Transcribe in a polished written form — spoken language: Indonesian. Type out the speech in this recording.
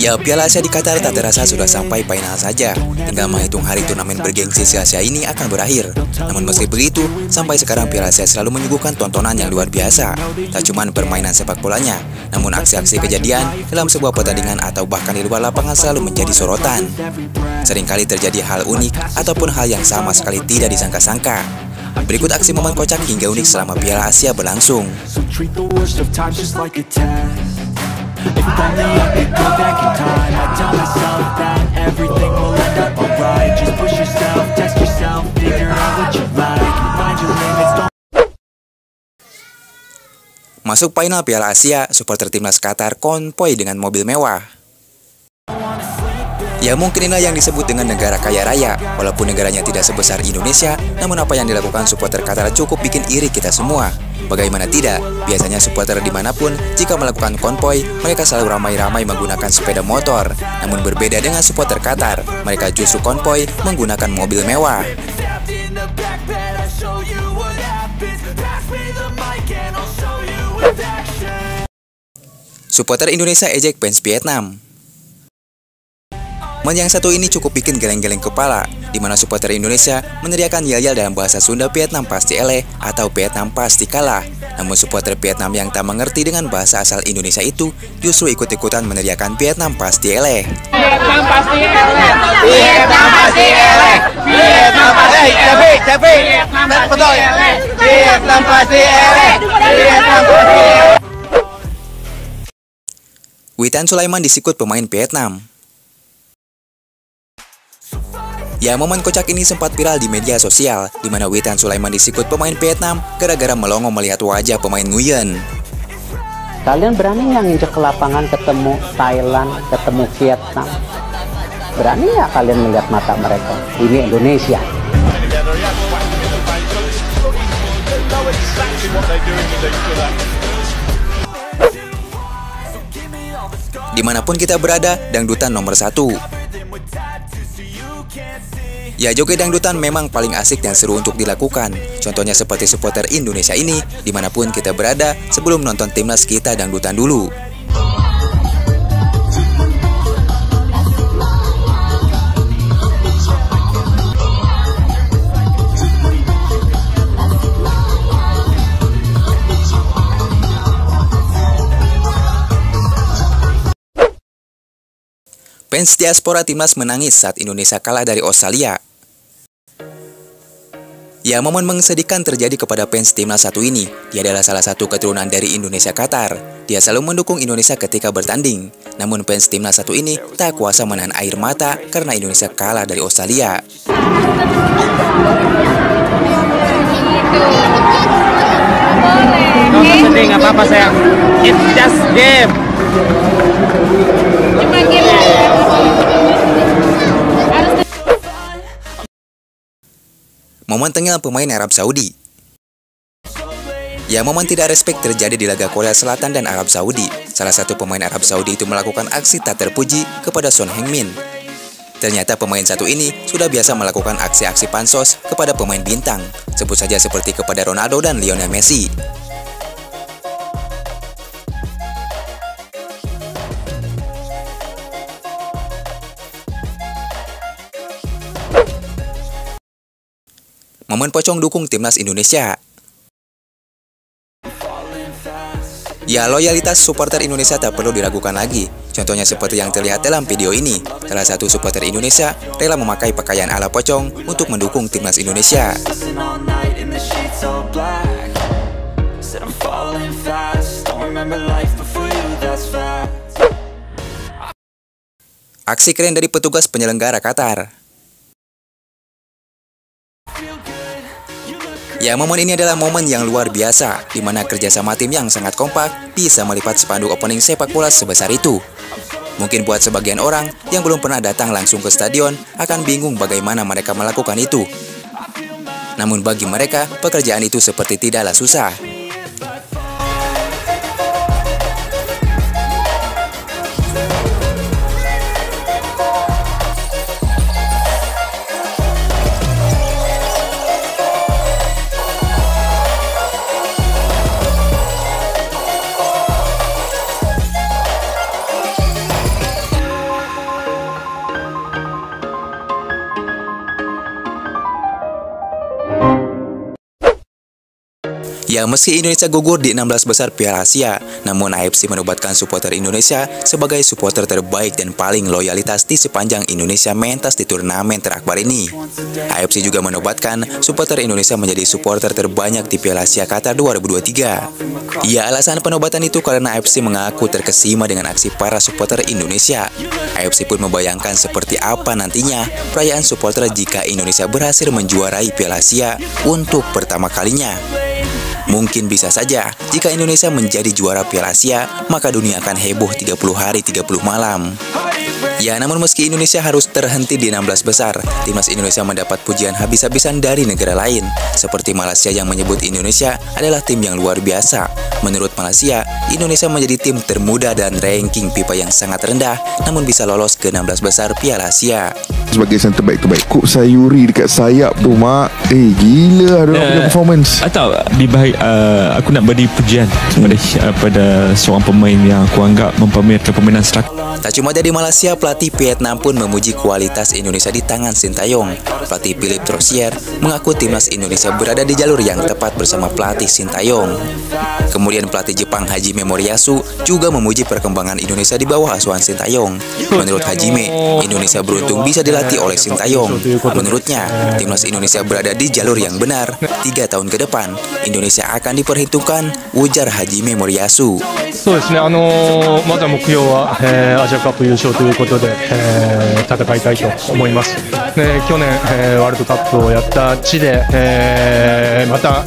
Ya, Piala Asia di Qatar tak terasa sudah sampai final saja. Tinggal menghitung hari turnamen bergengsi se-Asia ini akan berakhir. Namun meski begitu, sampai sekarang Piala Asia selalu menyuguhkan tontonan yang luar biasa. Tak cuma permainan sepak bolanya, namun aksi-aksi kejadian dalam sebuah pertandingan atau bahkan di luar lapangan selalu menjadi sorotan. Seringkali terjadi hal unik ataupun hal yang sama sekali tidak disangka-sangka. Berikut aksi momen kocak hingga unik selama Piala Asia berlangsung. If only I could go back in time, I'd tell myself that everything will end up alright. Just push yourself, test yourself, figure out what you like, find your limits, don't... Masuk final Piala Asia, supporter timnas Qatar konvoy dengan mobil mewah. Ya, mungkin inilah yang disebut dengan negara kaya raya. Walaupun negaranya tidak sebesar Indonesia, namun apa yang dilakukan supporter Qatar cukup bikin iri kita semua. Bagaimana tidak, biasanya supporter dimanapun, jika melakukan konvoy, mereka selalu ramai-ramai menggunakan sepeda motor. Namun berbeda dengan supporter Qatar, mereka justru konvoy menggunakan mobil mewah. Supporter Indonesia ejek fans Vietnam. Momen yang satu ini cukup bikin geleng-geleng kepala, di mana supporter Indonesia meneriakan yel-yel dalam bahasa Sunda Vietnam pasti eleh atau Vietnam pasti kalah. Namun supporter Vietnam yang tak mengerti dengan bahasa asal Indonesia itu justru ikut-ikutan meneriakan Vietnam pasti eleh. Vietnam pasti eleh, Vietnam pasti eleh, Vietnam pasti eleh, Vietnam pasti eleh, Vietnam pasti eleh, Vietnam pasti eleh. Witan Sulaiman disikut pemain Vietnam. Ya, momen kocak ini sempat viral di media sosial, di mana Witan Sulaiman disikut pemain Vietnam gara-gara melongo melihat wajah pemain Nguyen. Kalian berani nggak nginjek ke lapangan ketemu Thailand, ketemu Vietnam? Berani nggak kalian melihat mata mereka? Ini Indonesia. Dimanapun kita berada, dangdutan nomor 1. Ya, joget dangdutan memang paling asik dan seru untuk dilakukan. Contohnya seperti supporter Indonesia ini, dimanapun kita berada, sebelum nonton timnas kita dangdutan dulu. Fans diaspora timnas menangis saat Indonesia kalah dari Australia. Ya, momen mengesedihkan terjadi kepada fans timnas satu ini. Dia adalah salah satu keturunan dari Indonesia Qatar. Dia selalu mendukung Indonesia ketika bertanding. Namun fans timnas satu ini tak kuasa menahan air mata karena Indonesia kalah dari Australia. Nggak sedih, nggak apa-apa sayang. It's just game. Cuma game. Momen tengil pemain Arab Saudi. Ya, momen tidak respect terjadi di laga Korea Selatan dan Arab Saudi. Salah satu pemain Arab Saudi itu melakukan aksi tak terpuji kepada Son Heung-min. Ternyata pemain satu ini sudah biasa melakukan aksi-aksi pansos kepada pemain bintang, sebut saja seperti kepada Ronaldo dan Lionel Messi. Momen pocong dukung timnas Indonesia. Ya, loyalitas supporter Indonesia tak perlu diragukan lagi. Contohnya seperti yang terlihat dalam video ini. Salah satu supporter Indonesia rela memakai pakaian ala pocong untuk mendukung timnas Indonesia. Aksi keren dari petugas penyelenggara Qatar. Ya, momen ini adalah momen yang luar biasa, di mana kerjasama tim yang sangat kompak bisa melipat spanduk opening sepak bola sebesar itu. Mungkin buat sebagian orang yang belum pernah datang langsung ke stadion akan bingung bagaimana mereka melakukan itu. Namun bagi mereka, pekerjaan itu seperti tidaklah susah. Ya, meski Indonesia gugur di 16 besar Piala Asia, namun AFC menobatkan supporter Indonesia sebagai supporter terbaik dan paling loyalitas di sepanjang Indonesia mentas di turnamen terakbar ini. AFC juga menobatkan supporter Indonesia menjadi supporter terbanyak di Piala Asia Qatar 2023. Ya, alasan penobatan itu karena AFC mengaku terkesima dengan aksi para supporter Indonesia. AFC pun membayangkan seperti apa nantinya perayaan supporter jika Indonesia berhasil menjuarai Piala Asia untuk pertama kalinya. Mungkin bisa saja, jika Indonesia menjadi juara Piala Asia, maka dunia akan heboh 30 hari 30 malam. Ya, namun meski Indonesia harus terhenti di 16 besar, timnas Indonesia mendapat pujian habis-habisan dari negara lain, seperti Malaysia yang menyebut Indonesia adalah tim yang luar biasa. Menurut Malaysia, Indonesia menjadi tim termuda dan ranking FIFA yang sangat rendah, namun bisa lolos ke 16 besar Piala Asia. Sebagai center back terbaik, Kuk Sayuri dekat sayap tu, Mak. Gila ada punya performance. Atau lebih baik aku nak beri pujian pada seorang pemain yang aku anggap mempamerkan permainan strategi. Tak cuma dari Malaysia, pelatih Vietnam pun memuji kualitas Indonesia di tangan Sintayong. Pelatih Philippe Troussier mengaku timnas Indonesia berada di jalur yang tepat bersama pelatih Sintayong. Kemudian pelatih Jepang Hajime Moriyasu juga memuji perkembangan Indonesia di bawah asuhan Sintayong. Menurut Hajime, Indonesia beruntung bisa dilatih oleh Sintayong. Menurutnya, timnas Indonesia berada di jalur yang benar. 3 tahun ke depan, Indonesia akan diperhitungkan, ujar Hajime Moriyasu. そうですね、まずは目標は、アジアカップ優勝ということで、戦いたいと思います。去年、ワールドカップをやった地で、また